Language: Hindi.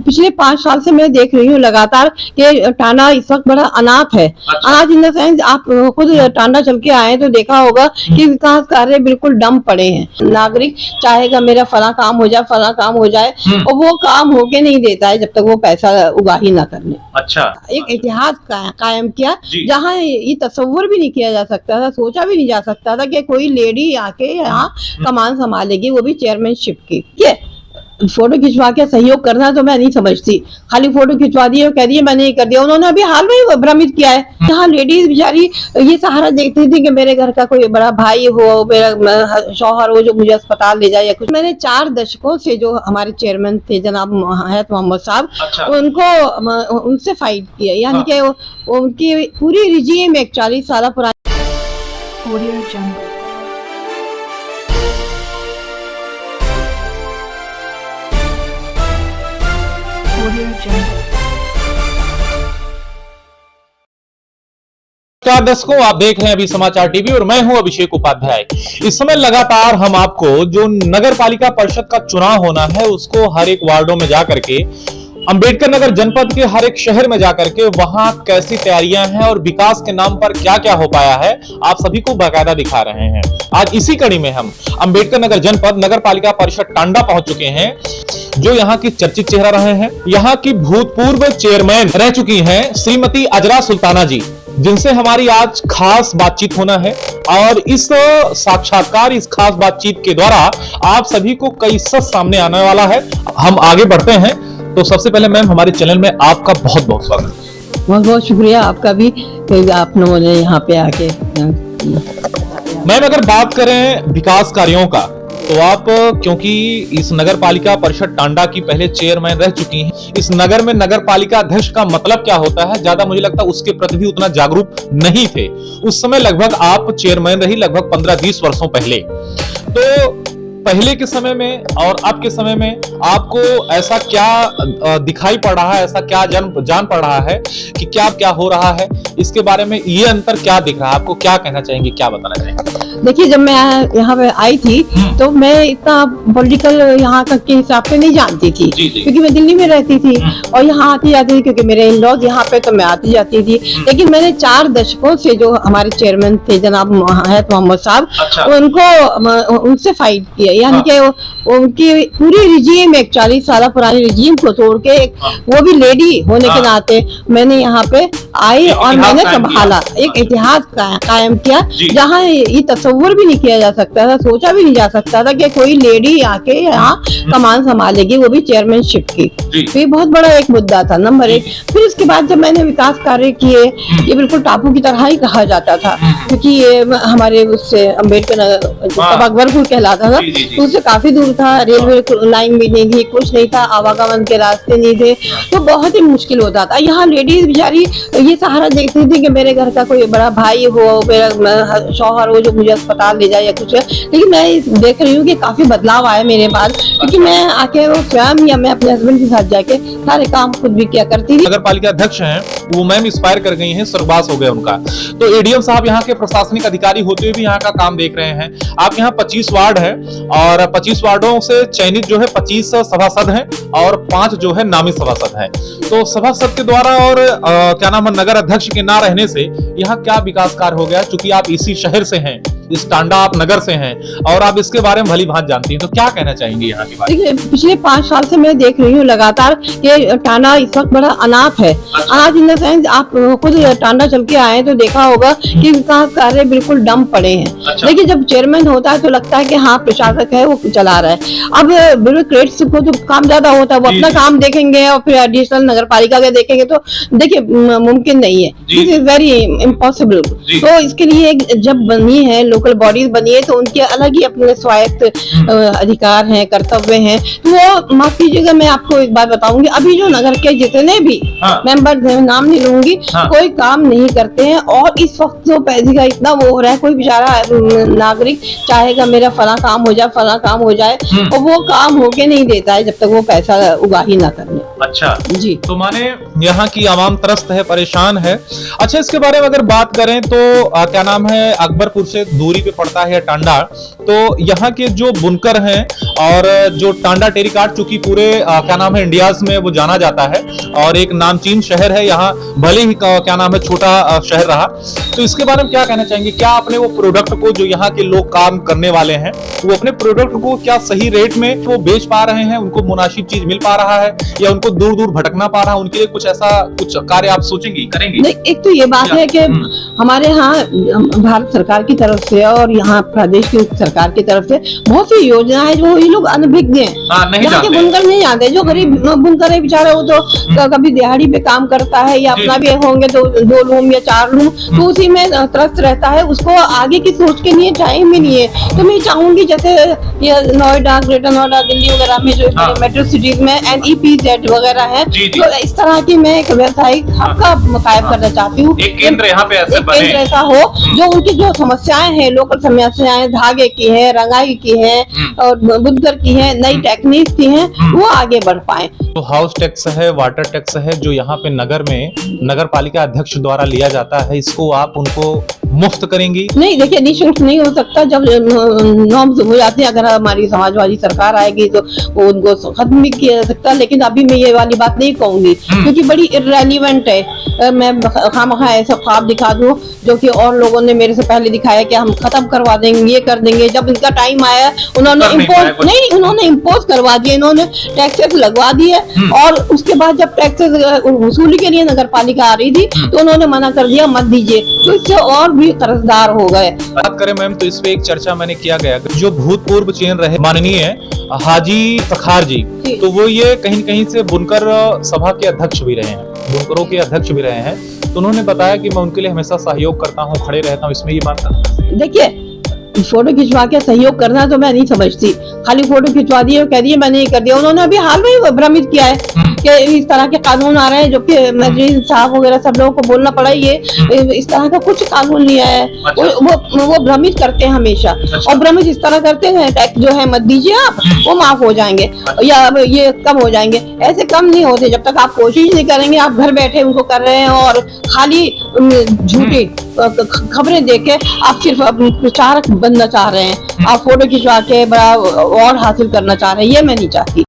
पिछले 5 साल से मैं देख रही हूँ लगातार कि टांडा इस वक्त बड़ा अनाथ है। अनाथ इन द सेंस आप खुद टांडा चल के आए तो देखा होगा कि विकास कार्य बिल्कुल डम पड़े हैं। नागरिक चाहेगा मेरा फला काम हो जाए, फला काम हो जाए, और वो काम होके नहीं देता है जब तक वो पैसा उगाही ना कर ले। अच्छा, एक इतिहास कायम किया जहाँ ये तस्वुर भी नहीं किया जा सकता था, सोचा भी नहीं जा सकता था कि कोई लेडी आके यहाँ कमान संभालेगी, वो भी चेयरमैनशिप की। फोटो खिंचवा के सहयोग करना तो मैं नहीं समझती, खाली फोटो खिंचवा दिए और कह दिए मैंने ये कर दिया। उन्होंने अभी हाल में ही भ्रमित किया है। यहाँ लेडीज बेचारी ये सहारा देखती थी कि मेरे घर का कोई बड़ा भाई हो, मेरा शौहर हो जो मुझे अस्पताल ले जाए या कुछ। मैंने 4 दशकों से जो हमारे चेयरमैन थे जनाब हयात मोहम्मद साहब, उनको उनसे फाइट किया, यानी कि उनकी पूरी रिजीम एक 40 साल पुरानी। नमस्कार दर्शकों, आप देख रहे हैं अभी समाचार टीवी और मैं हूं अभिषेक उपाध्याय। इस समय लगातार हम आपको जो नगर पालिका परिषद का चुनाव होना है उसको हर एक वार्डों में जाकर के, अंबेडकर नगर जनपद के हर एक शहर में जाकर के वहां कैसी तैयारियां हैं और विकास के नाम पर क्या क्या हो पाया है आप सभी को बाकायदा दिखा रहे हैं। आज इसी कड़ी में हम अंबेडकर नगर जनपद नगर पालिका परिषद टांडा पहुंच चुके हैं, जो यहाँ की चर्चित चेहरा रहे हैं। यहाँ की भूतपूर्व चेयरमैन रह चुकी हैं श्रीमती अजरा सुल्ताना जी, जिनसे हमारी आज खास बातचीत होना है। और इस साक्षात्कार, इस खास बातचीत के द्वारा आप सभी को कई सच सामने आने वाला है। हम आगे बढ़ते हैं तो सबसे पहले मैम हमारे चैनल में आपका बहुत बहुत स्वागत। बहुत बहुत शुक्रिया आपका भी कि आप लोगों ने यहाँ पे आके। मैम अगर बात करें विकास कार्यों का तो आप, क्योंकि इस नगर पालिका परिषद टांडा की पहले चेयरमैन रह चुकी हैं, इस नगर में नगर पालिका अध्यक्ष का मतलब क्या होता है ज्यादा मुझे लगता है उसके प्रति भी उतना जागरूक नहीं थे उस समय। लगभग आप चेयरमैन रही लगभग 15-20 वर्षों पहले। तो पहले के समय में और अब के समय में आपको ऐसा क्या दिखाई पड़ रहा है, ऐसा क्या जान पड़ रहा है कि क्या हो रहा है, इसके बारे में ये अंतर क्या दिख रहा है आपको, क्या कहना चाहेंगे, क्या बताना चाहेंगे? देखिए, जब मैं यहाँ पे आई थी तो मैं इतना पॉलिटिकल यहाँ तक के हिसाब से नहीं जानती थी, क्योंकि मैं दिल्ली में रहती थी और यहाँ आती जाती थी क्योंकि मेरे इन लॉज यहाँ पे, तो मैं आती जाती थी। लेकिन मैंने 4 दशकों से जो हमारे चेयरमैन थे जनाब हयात मोहम्मद साहब, उनको उनसे फाइट किया, यानी कि उनकी पूरी रिजीम एक 40 साल पुरानी रिजीम को तोड़ के वो भी लेडी होने के नाते मैंने यहाँ पे आई और मैंने संभाला, एक इतिहास कायम किया जहाँ ये तस्वुर भी नहीं किया जा सकता था, सोचा भी नहीं जा सकता था कि कोई लेडी आके यहाँ कमान संभालेगी, वो भी चेयरमैनशिप की। तो ये बहुत बड़ा एक मुद्दा था, नंबर 1। फिर उसके बाद जब मैंने विकास कार्य किए, ये बिल्कुल टापू की तरह ही कहा जाता था, क्योंकि ये हमारे उससे अम्बेडकर अकबरपुर कहलाता था, तो उससे काफी दूर था, रेलवे लाइन भी नहीं थी, कुछ नहीं था, आवागमन के रास्ते नहीं थे, तो बहुत ही मुश्किल होता था। यहाँ लेडीज बेचारी ये सहारा देखती थी कि मेरे घर का कोई बड़ा भाई हो, मेरा शौहर हो जो मुझे अस्पताल ले जाए या कुछ। लेकिन मैं देख रही हूँ कि काफी बदलाव आया मेरे बाद, क्योंकि मैं आके वो स्वयं या मैं अपने हस्बैंड के साथ जाके सारे काम खुद भी किया करती थी। नगर पालिका अध्यक्ष हैं वो मैम एक्सपायर कर गई हैं, स्वर्गवास हो गया उनका। तो एडीएम साहब यहाँ के प्रशासनिक अधिकारी होते हुए भी यहाँ का काम देख रहे हैं। आप यहाँ 25 वार्ड है और 25 वार्डों से चयनित जो है 25 सभासद हैं और 5 जो है नामित सभासद हैं। तो सभासद के द्वारा और क्या नाम है नगर अध्यक्ष के ना रहने से यहाँ क्या विकास कार्य हो गया, चूंकि आप इसी शहर से हैं, इस टांडा आप नगर से हैं और आप इसके बारे में भली भांति जानती हैं, तो क्या कहना चाहेंगी यहाँ के बारे में? पिछले 5 साल से मैं देख रही हूँ लगातार कि टांडा इस वक्त बड़ा अनाथ है। अनाथ इन द सेंस आप खुद टांडा चल के आए तो देखा होगा कि विकास कार्य बिल्कुल डम पड़े हैं। लेकिन जब चेयरमैन होता है तो लगता है कि हाँ प्रशासक है वो चला रहा है। अब ब्यूरोक्रेट्स को तो काम ज्यादा होता है, वो अपना काम देखेंगे और फिर एडिशनल नगर पालिका के देखेंगे, तो देखिए मुमकिन नहीं है, दिस इज वेरी इम्पॉसिबल। तो इसके लिए जब बनी है लोकल बॉडीज बनी है तो उनके अलग ही अपने स्वायत्त अधिकार हैं, कर्तव्य हैं। तो वो माफ कीजिएगा, मैं आपको एक बात बताऊंगी, अभी जो नगर के जितने भी मेंबर हैं, नाम नहीं लूंगी, कोई काम नहीं करते हैं। और इस वक्त जो पैसे का इतना वो हो रहा है, कोई बेचारा नागरिक चाहेगा मेरा फला काम हो जाए, फला काम हो जाए, और वो काम होके नहीं देता है जब तक वो पैसा उगाही ना करने। अच्छा जी, तो माने यहाँ की आवाम त्रस्त है, परेशान है। अच्छा, इसके बारे में अगर बात करें तो क्या नाम है, अकबरपुर से दूरी पे पड़ता है टांडा। तो यहाँ के जो बुनकर हैं और जो टांडा टेरिकाट, चूंकि पूरे क्या नाम है इंडियाज में वो जाना जाता है और एक नामचीन शहर है, यहाँ भले ही क्या नाम है छोटा शहर रहा। तो इसके बारे में क्या कहना चाहेंगे? क्या अपने वो प्रोडक्ट को, जो यहाँ के लोग काम करने वाले हैं, वो अपने प्रोडक्ट को क्या सही रेट में वो बेच पा रहे हैं? उनको मुनासिब चीज मिल पा रहा है या उनको दूर दूर भटकना पा रहा है? उनके लिए कुछ ऐसा कुछ कार्य आप सोचेंगे, करेंगे? नहीं, एक तो ये बात है कि हमारे यहाँ भारत सरकार की तरफ से और यहाँ प्रदेश की सरकार की तरफ से बहुत सी योजना है जो ये लोग अनभिज्ञ हैं। यहाँ के बुनकर नहीं जानते। जो गरीब बुनकर है बेचारा, वो तो कभी दिहाड़ी पे काम करता है या अपना भी होंगे तो 2 लूम या 4 लूम, तो उसी में त्रस्त रहता है। उसको आगे की सोच के लिए टाइम ही नहीं है। तो मैं चाहूंगी जैसे ये नोएडा, ग्रेटर नोएडा, दिल्ली वगैरह में जो मेट्रो सिटीज में NEPZ वगैरह है, तो इस तरह की मैं एक व्यवसायिक हब का कायम करना चाहती हूँ। एक केंद्र यहाँ पे ऐसे बने, केंद्र ऐसा हो जो उनकी जो समस्याएं हैं, लोकल समस्याएं धागे की है, रंगाई की है और बुनकर की है, नई टेक्निक की है, वो आगे बढ़ पाए। तो हाउस टैक्स है, वाटर टैक्स है, जो यहाँ पे नगर में नगर पालिका अध्यक्ष द्वारा लिया जाता है, इसको आप उनको मुफ्त करेंगी? नहीं, देखिए निःशुल्क नहीं हो सकता। जब नॉर्म्स हो जाते हैं, अगर हमारी समाजवादी सरकार आएगी तो वो उनको खत्म भी किया जा सकता है। लेकिन अभी मैं ये वाली बात नहीं कहूंगी क्योंकि बड़ी इररेलेवेंट है। मैं खामखा ऐसा ख्वाब दिखा दूं जो कि और लोगों ने मेरे से पहले दिखाया कि हम खत्म करवा देंगे, ये कर देंगे। जब इनका टाइम आया उन्होंने इम्पोज करवा दिए, इन्होंने टैक्सेस लगवा दिए और उसके बाद जब टैक्सेस वसूली के लिए नगर पालिका आ रही थी तो उन्होंने मना कर दिया, मत दीजिए। तो इससे और भी कर्जदार हो गए। बात करें मैम तो इस पे एक चर्चा मैंने किया गया, जो भूतपूर्व चेन रहे माननीय हाजी फखार जी, तो वो ये कहीं कहीं से बुनकर सभा के अध्यक्ष भी रहे हैं, बुनकरों के अध्यक्ष भी रहे हैं। तो उन्होंने बताया कि मैं उनके लिए हमेशा सहयोग करता हूँ, खड़े रहता हूँ। इसमें ये बात देखिए, फोटो खिंचवा के सहयोग करना तो मैं नहीं समझती। खाली फोटो खिंचवा दिए, कह दिए मैंने ये कर दिया। उन्होंने अभी हाल में भ्रमित किया है कि इस तरह के कानून आ रहे हैं, जो कि मजलिस साहब वगैरह सब लोगों को बोलना पड़ा, ये इस तरह का कुछ कानून नहीं आया है। वो भ्रमित करते हैं हमेशा, और भ्रमित इस तरह करते हैं टैक्स जो है मत दीजिए आप, वो माफ हो जाएंगे या ये कम हो जाएंगे। ऐसे कम नहीं होते जब तक आप कोशिश नहीं करेंगे। आप घर बैठे उनको कर रहे हैं और खाली झूठी खबरें देके आप सिर्फ प्रचारक बनना चाह रहे हैं। आप फोटो खिंचवा के बड़ा और हासिल करना चाह रहे हैं, ये मैं नहीं चाहती।